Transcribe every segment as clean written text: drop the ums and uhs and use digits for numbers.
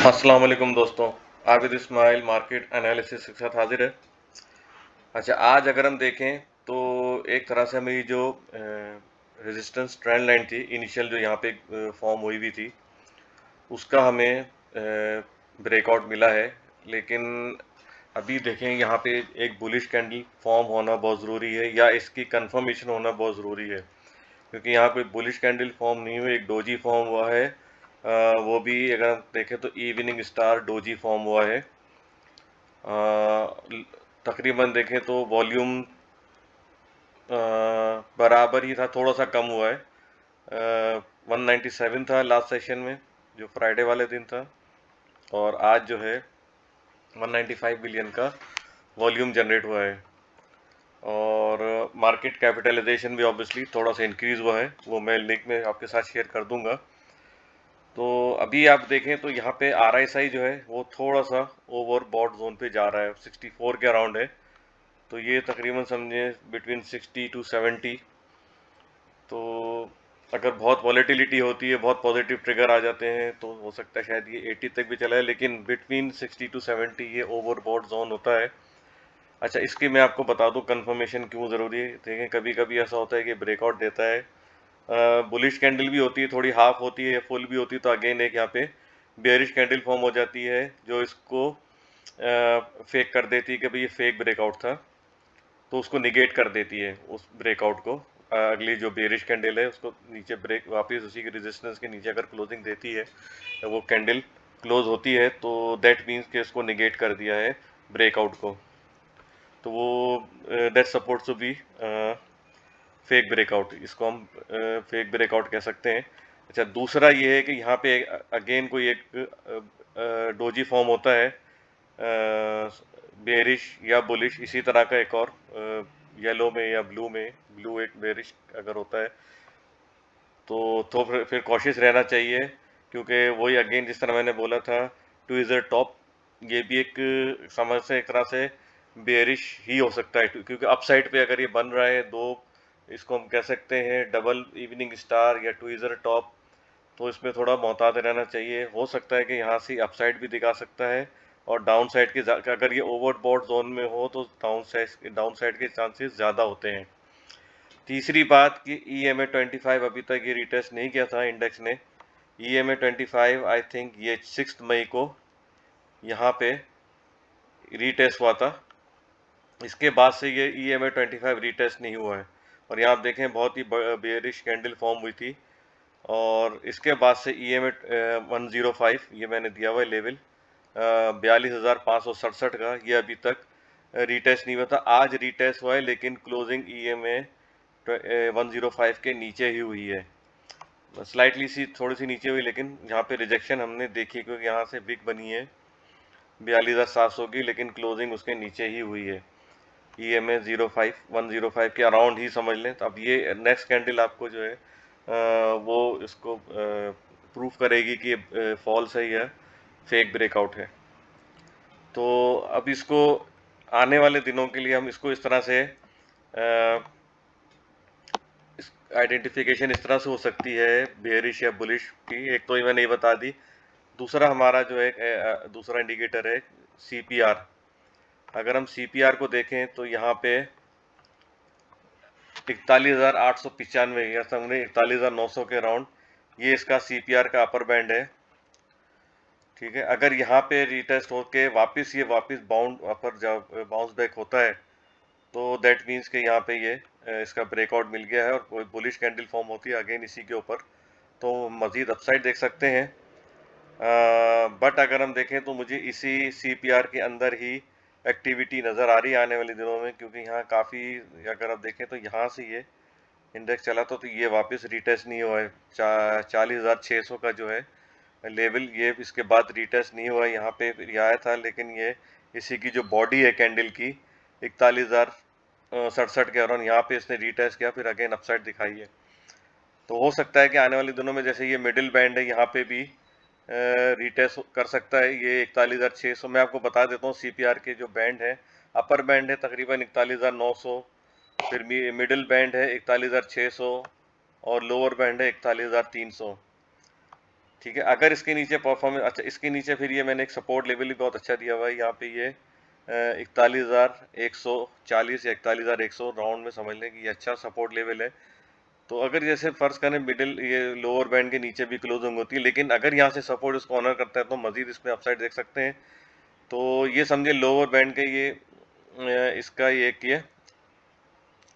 अस्सलाम वालेकुम दोस्तों। आबिद इस्माइल मार्केट एनालिसिस के साथ हाजिर है। अच्छा, आज अगर हम देखें तो एक तरह से हमें जो रेजिस्टेंस ट्रेंड लाइन थी इनिशियल जो यहाँ पे फॉर्म हुई हुई थी, उसका हमें ब्रेकआउट मिला है। लेकिन अभी देखें यहाँ पे एक बुलिश कैंडल फॉर्म होना बहुत ज़रूरी है या इसकी कंफर्मेशन होना बहुत ज़रूरी है, क्योंकि यहाँ पे बुलिश कैंडल फॉर्म नहीं हुई, एक डोजी फॉर्म हुआ है। वो भी अगर हम देखें तो इवनिंग स्टार डोजी फॉर्म हुआ है। तकरीबन देखें तो वॉल्यूम बराबर ही था, थोड़ा सा कम हुआ है। 197 था लास्ट सेशन में जो फ्राइडे वाले दिन था, और आज जो है 195 बिलियन का वॉल्यूम जनरेट हुआ है। और मार्केट कैपिटलाइजेशन भी ऑब्वियसली थोड़ा सा इंक्रीज हुआ है, वो मैं लिंक में आपके साथ शेयर कर दूंगा। तो अभी आप देखें तो यहाँ पे RSI जो है वो थोड़ा सा ओवरबॉट जोन पे जा रहा है, 64 के अराउंड है। तो ये तकरीबन समझे बिटवीन 60 टू 70। तो अगर बहुत वॉलेटिलिटी होती है, बहुत पॉजिटिव ट्रिगर आ जाते हैं, तो हो सकता है शायद ये 80 तक भी चला है, लेकिन बिटवीन 60 टू 70 ये ओवरबॉट जोन होता है। अच्छा, इसकी मैं आपको बता दूं कंफर्मेशन क्यों ज़रूरी है। देखें, कभी कभी ऐसा होता है कि ब्रेकआउट देता है, बुलिश कैंडल भी होती है, थोड़ी हाफ होती है, फुल भी होती है, तो अगेन एक यहाँ पे बेयरिश कैंडल फॉर्म हो जाती है जो इसको फेक कर देती है कि भाई ये फेक ब्रेकआउट था, तो उसको निगेट कर देती है उस ब्रेकआउट को। अगली जो बेरिश कैंडल है उसको नीचे ब्रेक वापस उसी के रेजिस्टेंस के नीचे अगर क्लोजिंग देती है, वो कैंडल क्लोज होती है, तो दैट मीन्स कि इसको निगेट कर दिया है ब्रेकआउट को। तो वो that supports to be fake breakout, इसको हम फेक ब्रेकआउट कह सकते हैं। अच्छा, दूसरा ये है कि यहाँ पे अगेन कोई एक डोजी फॉर्म होता है, बेरिश या बुलिश, इसी तरह का एक और येलो में या ब्लू में, ब्लू एक बेरिश अगर होता है, तो फिर कॉशियस रहना चाहिए, क्योंकि वही अगेन जिस तरह मैंने बोला था, टू इज अ टॉप, ये भी एक समझ से एक तरह से बेरिश ही हो सकता है, क्योंकि अपसाइड पे अगर ये बन रहा है दो, इसको हम कह सकते हैं डबल इवनिंग स्टार या टू इजर टॉप, तो इसमें थोड़ा मोहतात रहना चाहिए। हो सकता है कि यहाँ से अपसाइड भी दिखा सकता है, और डाउन साइड के अगर ये ओवरबॉट जोन में हो तो डाउन साइड के चांसेस ज़्यादा होते हैं। तीसरी बात कि EMA 25 अभी तक ये रिटेस्ट नहीं किया था इंडेक्स ने। EMA 25 आई थिंक ये 6 मई को यहाँ पे रीटेस्ट हुआ था, इसके बाद से ये EMA 25 रीटेस्ट नहीं हुआ है। और यहाँ आप देखें बहुत ही बेयरिश कैंडल फॉर्म हुई थी, और इसके बाद से EMA 105 ये मैंने दिया हुआ है लेवल 42,567 का, ये अभी तक रीटेस्ट नहीं हुआ था। आज रीटेस्ट हुआ है, लेकिन क्लोजिंग EMA 105 के नीचे ही हुई है, स्लाइटली सी थोड़ी सी नीचे हुई, लेकिन यहाँ पे रिजेक्शन हमने देखी, क्योंकि यहाँ से बिग बनी है 42,700 की, लेकिन क्लोजिंग उसके नीचे ही हुई है। EMA 105 के अराउंड ही समझ लें। तो अब ये नेक्स्ट कैंडल आपको जो है वो इसको प्रूफ करेगी कि फॉल्स है या फेक ब्रेकआउट है। तो अब इसको आने वाले दिनों के लिए हम इसको इस तरह से आइडेंटिफिकेशन इस तरह से हो सकती है बेयरिश या बुलिश की। एक तो ये मैंने ये बता दी। दूसरा हमारा जो है दूसरा इंडिकेटर है CPR। अगर हम CPR को देखें तो यहाँ पे 41,895 या समझे 41,900 के अराउंड ये इसका CPR का अपर बैंड है। ठीक है, अगर यहाँ पे रिटेस्ट होके वापस ये वापस बाउंस बैक होता है, तो दैट मीन्स कि यहाँ पे ये इसका ब्रेकआउट मिल गया है, और कोई बुलिश कैंडल फॉर्म होती है अगेन इसी के ऊपर, तो मज़ीद अपसाइड देख सकते हैं। बट अगर हम देखें तो मुझे इसी CPR के अंदर ही एक्टिविटी नज़र आ रही है आने वाले दिनों में, क्योंकि यहाँ काफ़ी, अगर आप देखें तो यहाँ से ये इंडेक्स चला था, तो ये वापस रिटेस्ट नहीं हुआ है। 40,600 का जो है लेवल, ये इसके बाद रिटेस्ट नहीं हुआ है। यहाँ पे ये आया था, लेकिन ये इसी की जो बॉडी है कैंडल की 41,067 के अराउंड यहाँ पे इसने रिटेस्ट किया, फिर अगेन अपसाइड दिखाई है। तो हो सकता है कि आने वाले दिनों में जैसे ये मिडिल बैंड है यहाँ पे भी रिटेस्ट कर सकता है ये 41,600। मैं आपको बता देता हूँ CPR के जो बैंड है, अपर बैंड है तकरीबन 41,900, फिर मिडिल बैंड है 41,600, और लोअर बैंड है 41,300। ठीक है। अगर इसके नीचे परफॉर्मेंस, अच्छा इसके नीचे फिर ये मैंने एक सपोर्ट लेवल भी बहुत अच्छा दिया हुआ है यहाँ पे, ये 41,140 या 41,100 राउंड में समझ लें कि ये अच्छा सपोर्ट लेवल है। तो अगर जैसे फर्ज करें मिडिल ये लोअर बैंड के नीचे भी क्लोजिंग होती है, लेकिन अगर यहाँ से सपोर्ट इसको ऑनर करता है तो मजीद इसमें अपसाइड देख सकते हैं। तो ये समझे लोअर बैंड के ये इसका ये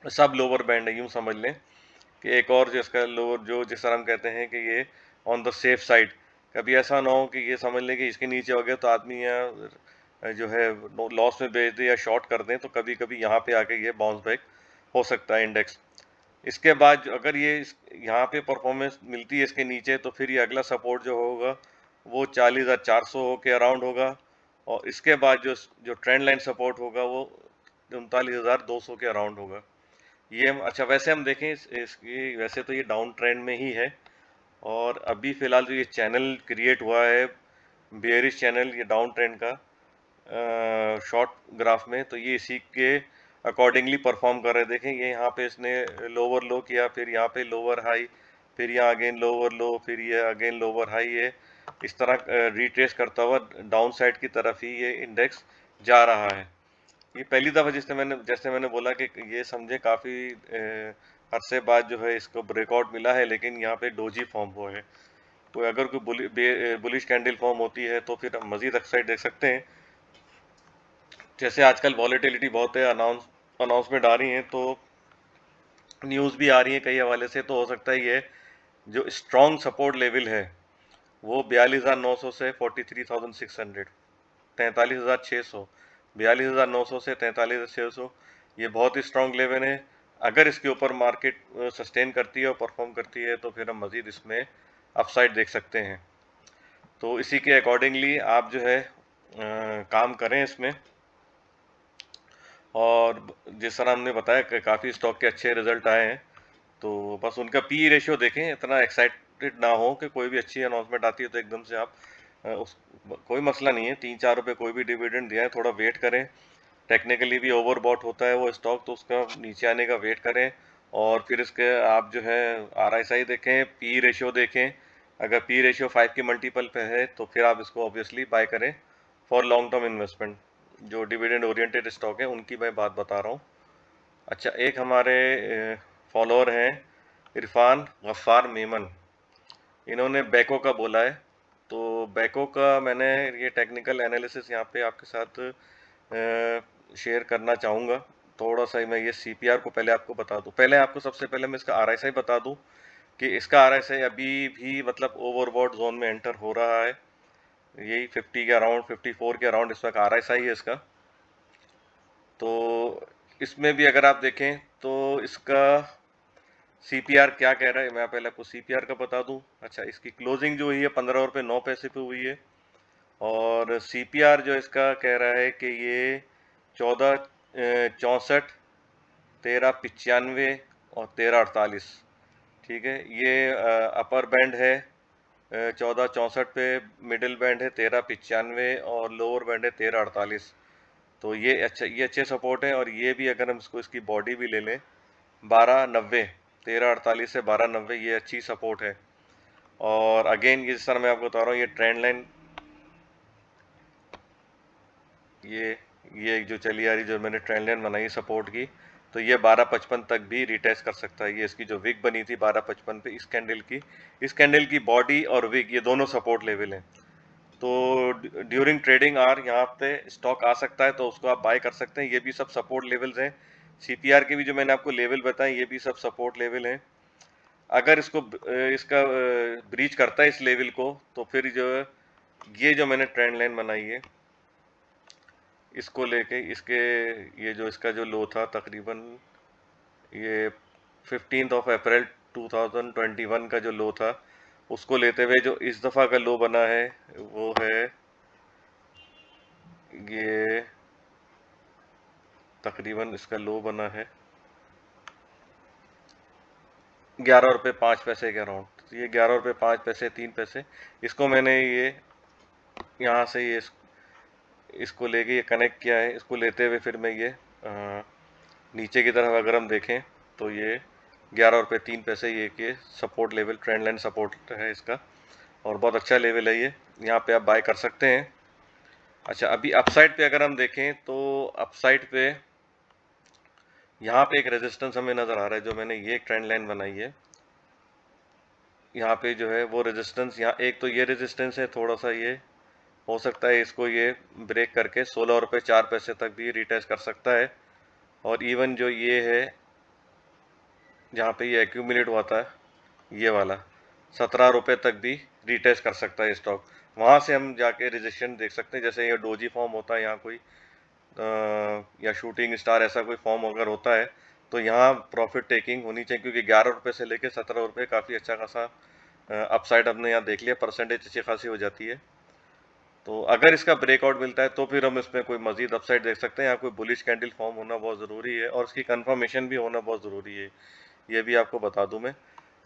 सब लोअर बैंड है, यूँ समझ लें कि एक और जो इसका लोअर जो जिस तरह हम कहते हैं कि ये ऑन द सेफ साइड, कभी ऐसा ना हो कि ये समझ लें कि इसके नीचे हो गया तो आदमी यहाँ जो है लॉस में बेच दे या शॉर्ट कर दें, तो कभी कभी यहाँ पे आके ये बाउंस बैक हो सकता है इंडेक्स। इसके बाद अगर ये यहाँ पे परफॉर्मेंस मिलती है इसके नीचे, तो फिर ये अगला सपोर्ट जो होगा वो 40,400 के अराउंड होगा, और इसके बाद जो जो ट्रेंड लाइन सपोर्ट होगा वो 39,200 के अराउंड होगा। ये अच्छा वैसे हम देखें इसकी वैसे तो ये डाउन ट्रेंड में ही है, और अभी फिलहाल जो ये चैनल क्रिएट हुआ है बेयरिश चैनल, ये डाउन ट्रेंड का शॉर्ट ग्राफ में, तो ये इसी के अकॉर्डिंगली परफॉर्म कर रहे हैं। देखें ये यहाँ पे इसने लोअर लो किया, फिर यहाँ पे लोअर हाई, फिर यहाँ अगेन लोअर लो, फिर ये अगेन लोअर हाई है, इस तरह रिट्रेस करता हुआ डाउन साइड की तरफ ही ये इंडेक्स जा रहा है। ये पहली दफ़ा जैसे मैंने बोला कि ये समझे काफ़ी अरसे बाद जो है इसको ब्रेकआउट मिला है, लेकिन यहाँ पे डोजी फॉर्म हुआ है। तो अगर कोई बुलिश कैंडल फॉर्म होती है तो फिर हम मज़ीद अपसाइड देख सकते हैं। जैसे आजकल वॉलेटिलिटी बहुत है, अनाउंसमेंट आ रही हैं, तो न्यूज़ भी आ रही है कई हवाले से, तो हो सकता है ये जो स्ट्रॉन्ग सपोर्ट लेवल है वो 42,900 से 43,600, 43,600, 42,900 से 43,600, ये बहुत ही स्ट्रॉन्ग लेवल है। अगर इसके ऊपर मार्केट सस्टेन करती है और परफॉर्म करती है तो फिर हम मज़ीद इसमें अपसाइड देख सकते हैं। तो इसी के अकॉर्डिंगली आप जो है काम करें इसमें, और जिस तरह हमने बताया कि काफ़ी स्टॉक के अच्छे रिजल्ट आए हैं, तो बस उनका पी रेशियो देखें, इतना एक्साइटेड ना हो कि कोई भी अच्छी अनाउंसमेंट आती है तो एकदम से आप उस कोई मसला नहीं है, 3-4 रुपये कोई भी डिविडेंड दिया है, थोड़ा वेट करें। टेक्निकली भी ओवरबॉट होता है वो स्टॉक, तो उसका नीचे आने का वेट करें, और फिर इसके आप जो है RSI देखें, पी रेशियो देखें। अगर पी रेशियो 5 की मल्टीपल पे है तो फिर आप इसको ऑब्वियसली बाय करें फॉर लॉन्ग टर्म इन्वेस्टमेंट। जो डिविडेंड ओरिएंटेड स्टॉक है उनकी मैं बात बता रहा हूँ। अच्छा, एक हमारे फॉलोअर हैं इरफान गफ्फार मेमन, इन्होंने बैको का बोला है। तो बैको का मैंने ये टेक्निकल एनालिसिस यहाँ पे आपके साथ शेयर करना चाहूँगा। थोड़ा सा मैं ये CPR को पहले आपको बता दूँ, पहले आपको सबसे पहले मैं इसका RSI बता दूँ कि इसका RSI अभी भी मतलब ओवरबॉट जोन में एंटर हो रहा है। यही 50 के अराउंड, 54 के अराउंड इस वक्त RSI है इसका। तो इसमें भी अगर आप देखें तो इसका CPR क्या कह रहा है, मैं पहले आपको CPR का बता दूं। अच्छा, इसकी क्लोजिंग जो हुई है 15 रुपये 9 पैसे पे हुई है, और CPR जो इसका कह रहा है कि ये 1464, 1395 और 1348। ठीक है, ये अपर बैंड है 1464 पे, मिडिल बैंड है 1395 और लोअर बैंड है 1348। तो ये अच्छे सपोर्ट है, और ये भी अगर हम इसको इसकी बॉडी भी ले लें 1290, 1348 से 1290, ये अच्छी सपोर्ट है। और अगेन ये सर मैं आपको बता रहा हूँ, ये ट्रेंड लाइन ये जो चली आ रही, जो मैंने ट्रेंड लाइन बनाई सपोर्ट की, तो ये 1255 तक भी रिटेस्ट कर सकता है। ये इसकी जो विक बनी थी 1255 पे, इस कैंडल की बॉडी और विक ये दोनों सपोर्ट लेवल हैं। तो ड्यूरिंग ट्रेडिंग आर यहाँ पे स्टॉक आ सकता है, तो उसको आप बाय कर सकते हैं। ये भी सब सपोर्ट लेवल्स हैं। CPR के भी जो मैंने आपको लेवल बताए ये भी सब सपोर्ट लेवल हैं। अगर इसका ब्रीच करता है इस लेवल को, तो फिर जो ये जो मैंने ट्रेंड लाइन बनाई है इसको लेके ये जो इसका जो लो था तकरीबन ये 15 अप्रैल 2021 का जो लो था, उसको लेते हुए जो इस दफ़ा का लो बना है वो है ये तकरीबन इसका लो बना है 11 रुपये 5 पैसे के अराउंड। तो ये 11 रुपये 5 पैसे 3 पैसे, इसको मैंने ये यहाँ से इसको लेके ये कनेक्ट किया है। इसको लेते हुए फिर मैं ये नीचे की तरफ अगर हम देखें तो ये 11 रुपये 3 पैसे ये कि support level, trend line support है इसका। और बहुत अच्छा लेवल है ये, यहाँ पे आप बाय कर सकते हैं। अच्छा, अभी अपसाइड पे अगर हम देखें तो अपसाइड पे यहाँ पे एक रेजिस्टेंस हमें नज़र आ रहा है, जो मैंने ये ट्रेंड लाइन बनाई है, यहाँ पे जो है वो रेजिस्टेंस, यहाँ एक तो ये रेजिस्टेंस है, थोड़ा सा ये हो सकता है इसको ये ब्रेक करके 16 रुपये 4 पैसे तक भी रिटेस्ट कर सकता है। और इवन जो ये है जहाँ पे ये एक्यूमुलेट हुआ था, ये वाला 17 रुपये तक भी रिटेस्ट कर सकता है स्टॉक। वहाँ से हम जाके रेजिस्टेंस देख सकते हैं, जैसे ये डोजी फॉर्म होता है यहाँ कोई या शूटिंग स्टार ऐसा कोई फॉर्म अगर होता है तो यहाँ प्रॉफिट टेकिंग होनी चाहिए, क्योंकि 11 रुपये से लेके 17 रुपये काफ़ी अच्छा खासा अपसाइड हमने यहाँ देख लिया, परसेंटेज अच्छी खासी हो जाती है। तो अगर इसका ब्रेकआउट मिलता है तो फिर हम इसमें कोई मजीद अपसाइड देख सकते हैं। यहाँ कोई बुलिश कैंडल फॉर्म होना बहुत ज़रूरी है और उसकी कंफर्मेशन भी होना बहुत ज़रूरी है, ये भी आपको बता दूं मैं।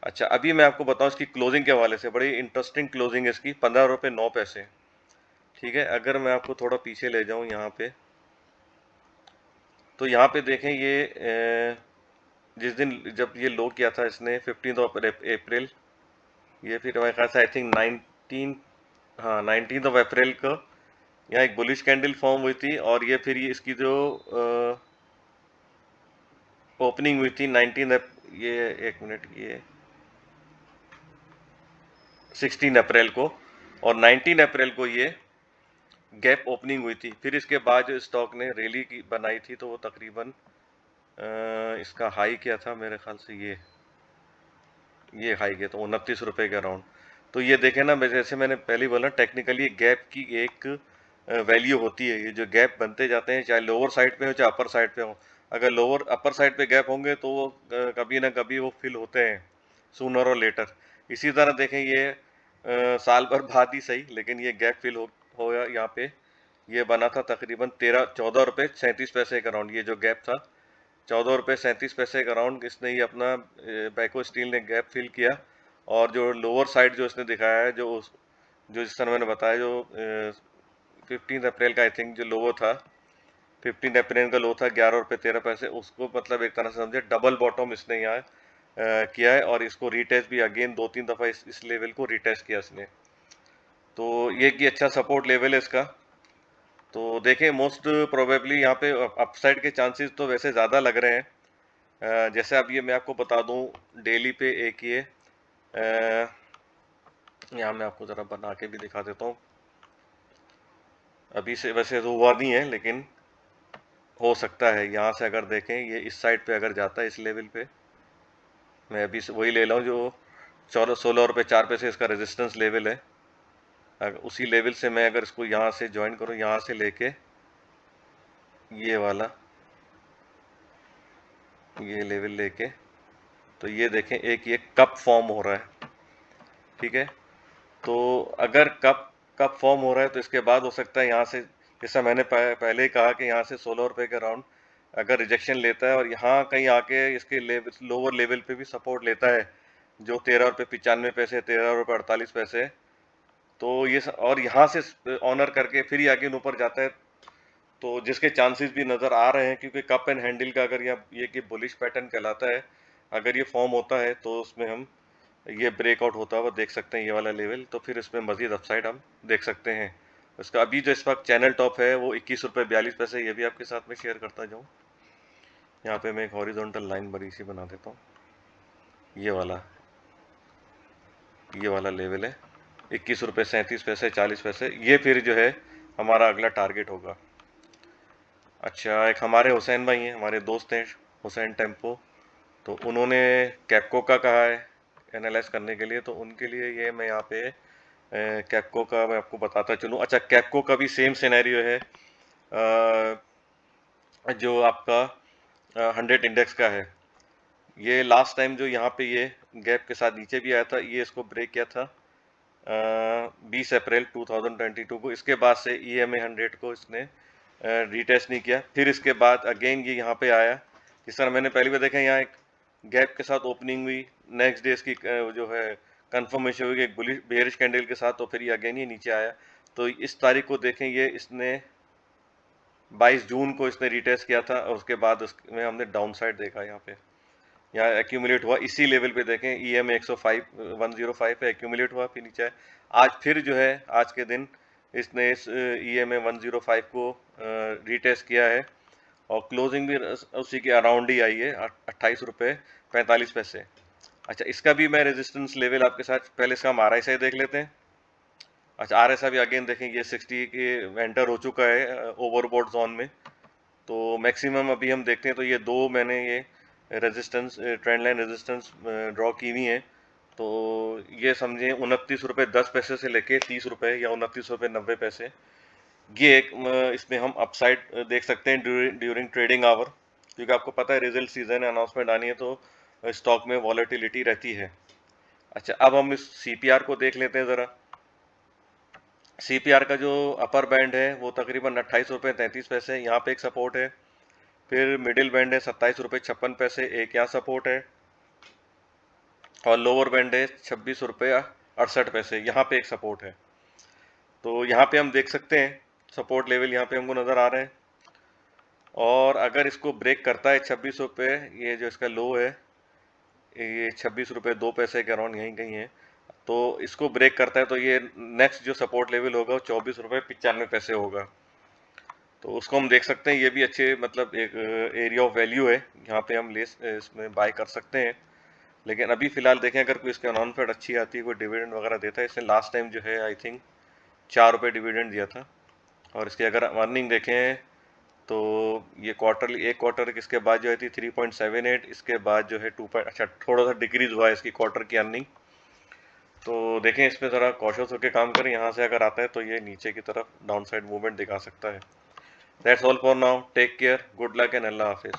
अच्छा, अभी मैं आपको बताऊं इसकी क्लोजिंग के हवाले से, बड़ी इंटरेस्टिंग क्लोजिंग है इसकी, 15 रुपये 9 पैसे। ठीक है, अगर मैं आपको थोड़ा पीछे ले जाऊं यहाँ पे, तो यहाँ पे देखें ये जिस दिन जब ये लो किया था इसने 15 अप्रैल, ये फिर हमारे ख्याल से आई थिंक 19 अप्रैल को यहाँ एक बुलिश कैंडल फॉर्म हुई थी, और ये फिर ये इसकी जो ओपनिंग हुई थी 19, ये एक मिनट, ये 16 अप्रैल को, और 19 अप्रैल को ये गैप ओपनिंग हुई थी। फिर इसके बाद जो स्टॉक ने रैली की बनाई थी, तो वो तकरीबन इसका हाई क्या था, मेरे ख्याल से ये हाई गया तो 29 रुपये के अराउंड। तो ये देखें ना, जैसे मैंने पहले ही बोला, टेक्निकली गैप की एक वैल्यू होती है। ये जो गैप बनते जाते हैं, चाहे लोअर साइड पे हो चाहे अपर साइड पे हो, अगर लोअर अपर साइड पे गैप होंगे तो वो कभी ना कभी वो फिल होते हैं, सूनर और लेटर। इसी तरह देखें ये साल भर बाद ही सही, लेकिन ये गैप फिल हो गया यहाँ पे। ये बना था तकरीबन 14 रुपये 37 पैसे का अराउंड, ये जो गैप था 14 रुपये 37 पैसे का अराउंड इसने ये अपना बैको स्टील ने गैप फिल किया। और जो लोअर साइड जो इसने दिखाया है, जो जिस तरह मैंने बताया, जो 15 अप्रैल का आई थिंक जो लो था, 15 अप्रैल का लो था 11 रुपये 13 पैसे, उसको मतलब एक तरह से समझे डबल बॉटम इसने यहाँ किया है, और इसको रिटेस्ट भी अगेन 2-3 दफ़ा इस लेवल को रिटेस्ट किया इसने। तो ये कि अच्छा सपोर्ट लेवल है इसका। तो देखें, मोस्ट प्रोबेबली यहाँ पे अपसाइड के चांसेस तो वैसे ज़्यादा लग रहे हैं। जैसे अब ये मैं आपको बता दूं, डेली पे एक ये यहाँ मैं आपको ज़रा बना के भी दिखा देता हूँ। अभी से वैसे तो हुआ नहीं है, लेकिन हो सकता है। यहाँ से अगर देखें, ये इस साइड पे अगर जाता है इस लेवल पे, मैं अभी से वही ले रहा हूँ जो 16 रुपये 4 पैसे इसका रेजिस्टेंस लेवल है। अगर उसी लेवल से मैं अगर इसको यहाँ से ज्वाइन करूँ, यहाँ से लेके ये वाला ये लेवल लेके, तो ये देखें एक ये कप फॉर्म हो रहा है। ठीक है, तो अगर कप फॉर्म हो रहा है तो इसके बाद हो सकता है यहाँ से, जैसा मैंने पहले ही कहा कि यहाँ से 16 रुपये के अराउंड अगर रिजेक्शन लेता है और यहाँ कहीं आके इसके लोअर लेवल पे भी सपोर्ट लेता है, जो 13 रुपये 95 पैसे 13 रुपये 48 पैसे, तो ये और यहाँ से ऑनर करके फिर ही आगे ऊपर जाता है, तो जिसके चांसेस भी नज़र आ रहे हैं, क्योंकि कप एंड हैंडल का अगर ये कि बुलिश पैटर्न कहलाता है, अगर ये फॉर्म होता है तो उसमें हम ये ब्रेकआउट होता हुआ देख सकते हैं, ये वाला लेवल, तो फिर इसमें मजीद अपसाइड हम देख सकते हैं। उसका अभी जो इस वक्त चैनल टॉप है वो 21 रुपये 42 पैसे, ये भी आपके साथ में शेयर करता जाऊँ। यहाँ पे मैं एक हॉरिजॉन्टल लाइन बड़ी सी बना देता हूँ, ये वाला लेवल है 21 रुपये 37 पैसे 40 पैसे, ये फिर जो है हमारा अगला टारगेट होगा। अच्छा, एक हमारे हुसैन भाई हैं, हमारे दोस्त हैं हुसैन टेम्पो, तो उन्होंने कैपको का कहा है एनालाइज करने के लिए, तो उनके लिए ये मैं यहाँ पे कैपको का मैं आपको बताता चलूँ। अच्छा, कैपको का भी सेम सिनेरियो है जो आपका 100 इंडेक्स का है। ये लास्ट टाइम जो यहाँ पे ये गैप के साथ नीचे भी आया था, ये इसको ब्रेक किया था 20 अप्रैल 2022 को। इसके बाद से EMA 100 को इसने रीटेस्ट नहीं किया। फिर इसके बाद अगेन ये यहाँ पे आया, जिस तरह मैंने पहले भी देखा, यहाँ एक गैप के साथ ओपनिंग हुई, नेक्स्ट डे इसकी जो है कंफर्मेशन हुई एक बुलिश बेयरिश कैंडल के साथ, तो फिर ये अगेन ये नीचे आया। तो इस तारीख को देखें, ये इसने 22 जून को इसने रीटेस्ट किया था, और उसके बाद उसमें हमने डाउन साइड देखा यहाँ पे। यहाँ एक्यूमुलेट हुआ इसी लेवल पे, देखें EMA 105 पे एक्यूमुलेट हुआ, फिर नीचे आज फिर जो है आज के दिन इसने इस EMA 105 को रीटेस्ट किया है और क्लोजिंग भी उसी के अराउंड ही आई है, 28 रुपये 45 पैसे। अच्छा, इसका भी मैं रेजिस्टेंस लेवल आपके साथ, पहले इसका हम RSI देख लेते हैं। अच्छा, RSI भी अगेन देखें ये 60 के एंटर हो चुका है ओवरबॉट जोन में। तो मैक्सिमम अभी हम देखते हैं तो ये दो मैंने ये resistance trend line resistance draw की हुई हैं। तो ये समझें 29 रुपये 10 पैसे से लेके 30 रुपये या 29 रुपये 90 पैसे, ये एक इसमें हम अपसाइड देख सकते हैं ड्यूरिंग ट्रेडिंग आवर, क्योंकि आपको पता है रिजल्ट सीजन है, अनाउंसमेंट आनी है तो स्टॉक में वॉलेटिलिटी रहती है। अच्छा, अब हम इस CPR को देख लेते हैं ज़रा। CPR का जो अपर बैंड है वो तकरीबन 28 रुपये 33 पैसे, यहाँ पे एक सपोर्ट है। फिर मिडिल बैंड है 27 रुपये 56 पैसे, एक यहाँ सपोर्ट है। और लोअर बैंड है 26 रुपये 68 पैसे, यहाँ पे एक सपोर्ट है। तो यहाँ पे हम देख सकते हैं सपोर्ट लेवल यहाँ पे हमको नज़र आ रहे हैं। और अगर इसको ब्रेक करता है 26 रुपये, ये जो इसका लो है ये 26 रुपये 2 पैसे के अराउंड यहीं कहीं है, तो इसको ब्रेक करता है तो ये नेक्स्ट जो सपोर्ट लेवल होगा वो 24 रुपये 95 पैसे होगा। तो उसको हम देख सकते हैं, ये भी अच्छे मतलब एक एरिया ऑफ वैल्यू है, यहाँ पे हम इसमें बाय कर सकते हैं। लेकिन अभी फिलहाल देखें अगर कोई इसके अनाउंसमेंट अच्छी आती है, कोई डिविडेंड वगैरह देता है, इसने लास्ट टाइम जो है आई थिंक 4 रुपये डिविडेंड दिया था। और इसकी अगर अर्निंग देखें तो ये क्वार्टरली, एक क्वार्टर इसके बाद जो है थी 3.78, इसके बाद जो है 2 अच्छा थोड़ा सा डिक्रीज हुआ है इसकी क्वार्टर की अर्निंग। तो देखें इसमें ज़रा कॉशियस होकर काम करें, यहाँ से अगर आता है तो ये नीचे की तरफ डाउन साइड मूवमेंट दिखा सकता है। That's all for now, take care, good luck and अल्लाह हाफिज़।